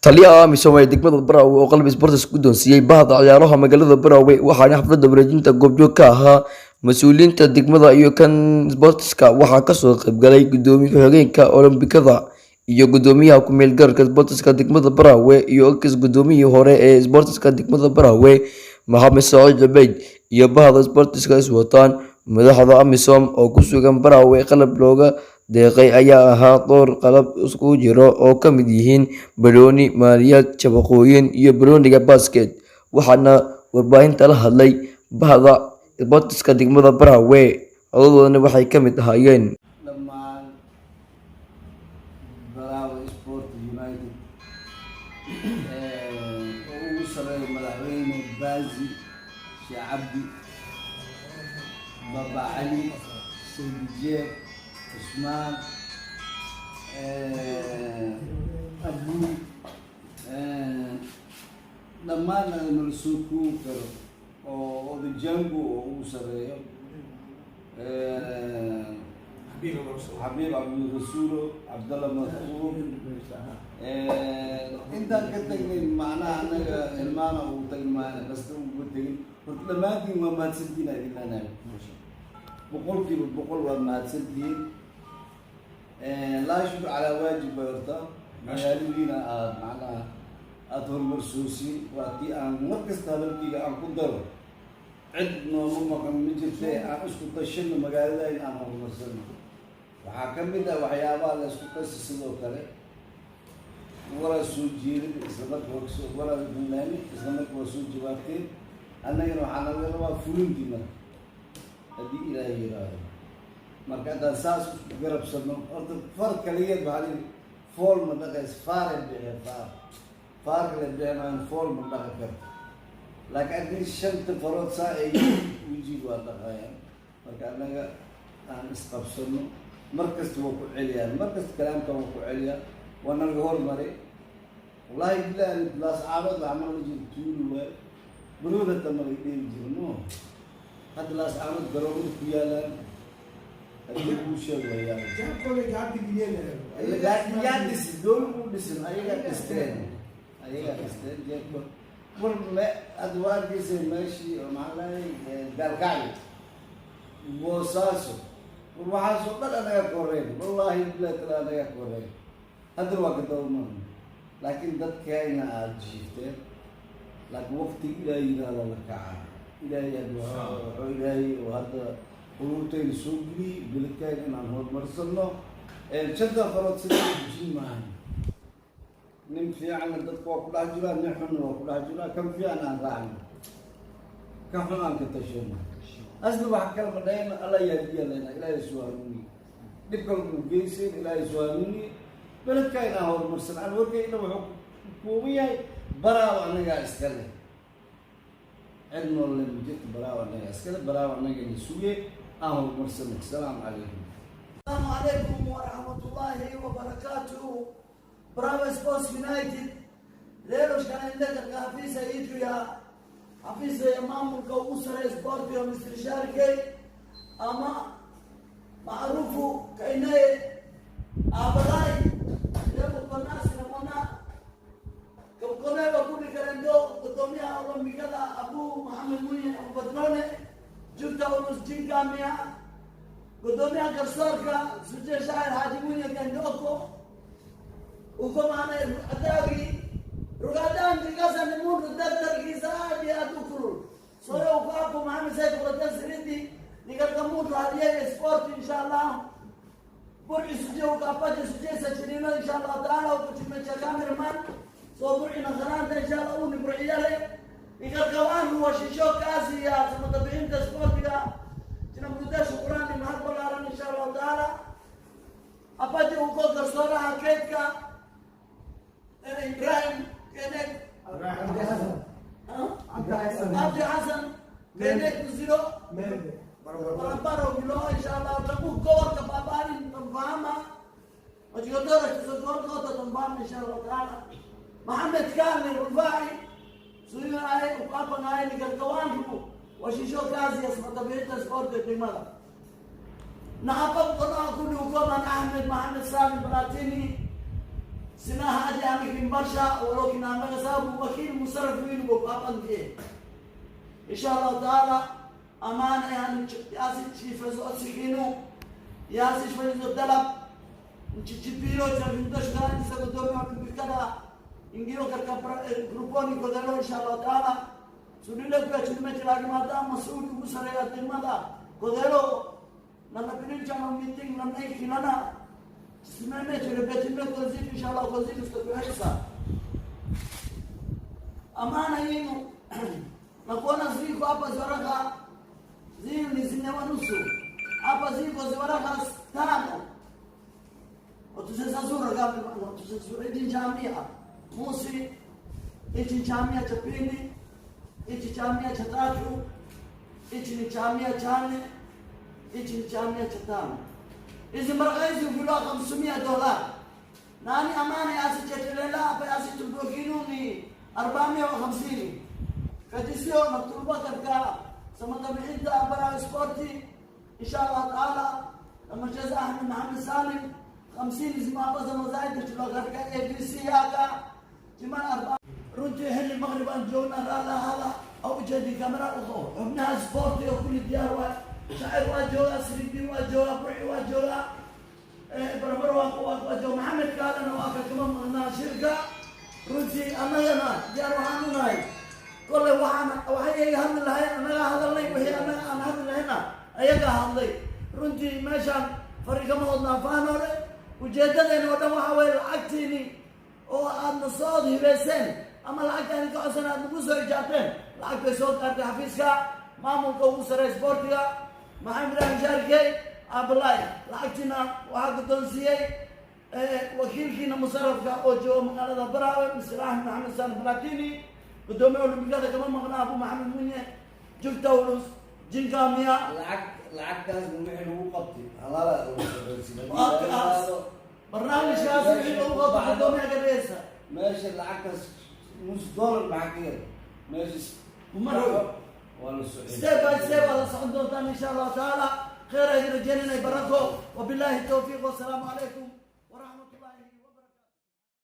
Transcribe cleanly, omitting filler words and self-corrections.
taliyaha Misoomay degmada Baraawe oo qalbi sports ku doonsiiyay bahda ciyaaraha magaalada Baraawe waxaana xafladda wareejinta goobjoog ka ahaa mas'uuliyiinta degmada iyo kan sportska waxaa ka soo qayb galay gudoomiyaha hoggaanka Olombikada iyo gudoomiyaha ku meel gaarka sportska degmada Baraawe iyo guddoomiyihii hore ee sportska degmada Baraawe Maxamed Saciid Abeid iyo bahda sportska iswataan madaxda Amisom oo ku sugan Baraawe qalab looga deeqay ayaa ahaa dhowr qalab isku jiro oo ka mid yihiin balooni maaliyad shabaqooyin iyo balooniga basket waxaana warbaahinta la hadlay bahda sportska degmada Baraawe codadooda waxay ka mid ahaayeen dhammaan Baraawe Sport United oo ugu sareeyo madaxweyne Baazi Sheekh Cabdi Baba Ali Sayid Usman Abu dhammaan nolsuku karo oo jangu oo ugu sareeyo Habib Abdul Rasulo Abdullah Mas'ud intaan ka tagnay macnaha anaga ilmaana ugu tagmaan kasta ugu tagin dhammaantiin waa mahadsantiin idinlanahay boqolkiiba boqol waa mahadsantiin laa shukr calaa waajib bay horta magaaladiina aad macnaha aada horumarsoosiin waa tii aan mar kasta hadalkayga aan ku daro cid nooma maqan ma jirte aan isku tashano magaalada in aan horumarsano waxaa ka mid ah waxyaabaha la isku qasi sidoo kale walaa soo jeedin isla marka walaa dunaani isla marka waa soo jawaabteen annagana waxaa naga rabaa fulintii marka haddii ilaahay yiraahdo marka haddaan saas isku garabsano horta far kaligeed waxaa lihi fool ma dhaqays faare bixe faar kale bixinaan fool ma dhaqi karto laakiin haddii shanta farood saa ay wejiga waa dhaqayaan marka annaga aan isqabsano mar kasta waa ku celiyaan mar kasta kalaamka waa ku celiyaan waa naga hormaray wallahi bilahi laas caabad waxaa maqli jira tuulu waay barood hata maray dheeli jira no hadda laas caabad garoomada ku yaalaan haddii kuu sheeg wayaan yaa dhisi dowla u dhisin ayagaa dhisteen jeebka mar hadda waa arkaysa meeshii oo maxaa lahay gaalgacyo boosaaso waxaasoo dhan anaga ka horreyn wallahi bilahi tala anaga ka horreyn haddana waa kadawman laakiin dadkayna aada jiifteen laakiin waqti ilaahay yiraahdo la kacaa ilaahay wuxuu ilaahay oo hadda quluubtayna soo geliyey beledkayna inaan horumarsano shanta farood sida jii maahan nin fiicanna dadka waa ku dhex jiraa nin xunna waa ku dhex jiraa kan fiican aan raacno kan xun aan ka tashano asli waxa kala madhayna alla yaadiya lena ilaahay soo hanuuniye dhibkan uu geysayn ilaahay soo hanuuniye beledkayna aan horumarsan aan warkayna wuxuu kuuban yahay baraawo annagaa iska leh cid nool leh mujirta baraawo annagaa iska leh baraawo annagana suge aan horumarsano asalaamu calaykum السلام عليكم ورحمة الله وبركاته. Baraawe Sports United leo shana ndeka afisa yetu ya afisa ya mamlaka usara sport ya Mr. Sharke ama maarufu kainaye abalai leo panasi na mwana kama bakuli kalendo kutomia Olombikada Abu Muhammad Muni Abadrone juta umusjinga mia kutomia Karsorka suje shair Haji Muni Kandoko وكمان أتاوي رجالان تجاسا نمون الدكتور كيساعد يا دكتور صورة وقافوا معنا زي كل سريدي نقدر كمون رادية سبورت إن شاء الله بري سجى وقافات سجى سجلنا إن شاء الله تعالى وكتير كاميرا مان صوري نخران إن شاء الله ونبري عليه نقدر كمان هو شيشو كاسي يا سمتابعين سبورت يا تنبدا شكرا لمحب الله إن شاء الله تعالى أبدي وقول صورة حكيتك إبراهيم كنك عبد حسن كنك زيرو بربرو بلو إن شاء الله تبوك كور كباباري تنفهمها وتقدرك تزور قطة تنفهم إن شاء الله تعالى محمد كامل رفاعي سوينا هاي وقابا هاي لكالكوانكو وشيشو كازي اسمه طبيعة سبورت القمرة نعطب قناة كل وقوما أحمد محمد سامي براتيني سناها أجي أمك برشا ولكن أنا غصاب وكيل مصرف وين بقابل إيه إن شاء الله تعالى أمانة يعني ياسي شيء فزوج سكينو ياسي شيء فزوج دلاب نجيبيرو جالين تشغال نسقط دورنا بكذا إنجيلو كركبر جروبوني كذا إن شاء الله تعالى سوديلو كأشوف مثل ماذا مسؤول مسرع ماذا كذا لما بنرجع ميتين لما يكلنا سمعنا تربيتنا كوزين إن شاء الله كوزين استقبل هيسا أمانة ينو نكون زيكو أبا زوركا زين نزين ونسو أبا زيكو زوركا تانو وتسسزورا قبل وتسسورا إدين جامعة موسي إدين جامعة تبيني إدين جامعة تتاجو إدين جامعة تاني إدين جامعة تتانو إذا مرغيز يقولوا $500 ناني أمانة أسي تتللا أبا أسي تبوكينوني 450 كتسيو مكتوبة تبقى سمتا بحيدة أبرا سبورتي إن شاء الله تعالى لما جزا أحمد محمد سالم 50 إزماء بزا مزايد تلو غرقا إدريسي هاكا جمال 4 رنتي هل المغرب أن جونا رالا هذا أو جدي كاميرا أخو ابنها سبورتي وكل الديار شاعر واجوها سريدي واجوها برعي واجوها بربر واجوها محمد قال أنا واقع كمان مغنى شركة رنتي أنا ينا ديار وحانوناي كل وحي هم لهين أنا هذا اللي وهي أنا هذا اللي هنا أيها هذا رنتي ماشان فريق موضنا فانورة وجدنا وده محاول عكتيني أو أن صاد هبسين أما العكتاني كأسنا نبصر جاتين العكت صوت أرد حفيزك ما ممكن وصر سبورتيا ما عمره جاركي أبلاي العكتنا وحق تنسيه وكيل كنا مصرف أو جو من هذا براوي مسرح محمد سالم بلاتيني قدومي أولو بكذا كمان مغنى أبو محمد مني جل تولوس جن كامية العك كاس بمحن هو قبطي هلا برنامج شاسع هو قبطي قدومي أقريسا ماشي العك كاس $100 معكير ماشي ومرة ولا سؤال ستيب باي ستيب على صعود إن شاء الله تعالى خير يرجعنا يباركوا وبالله التوفيق والسلام عليكم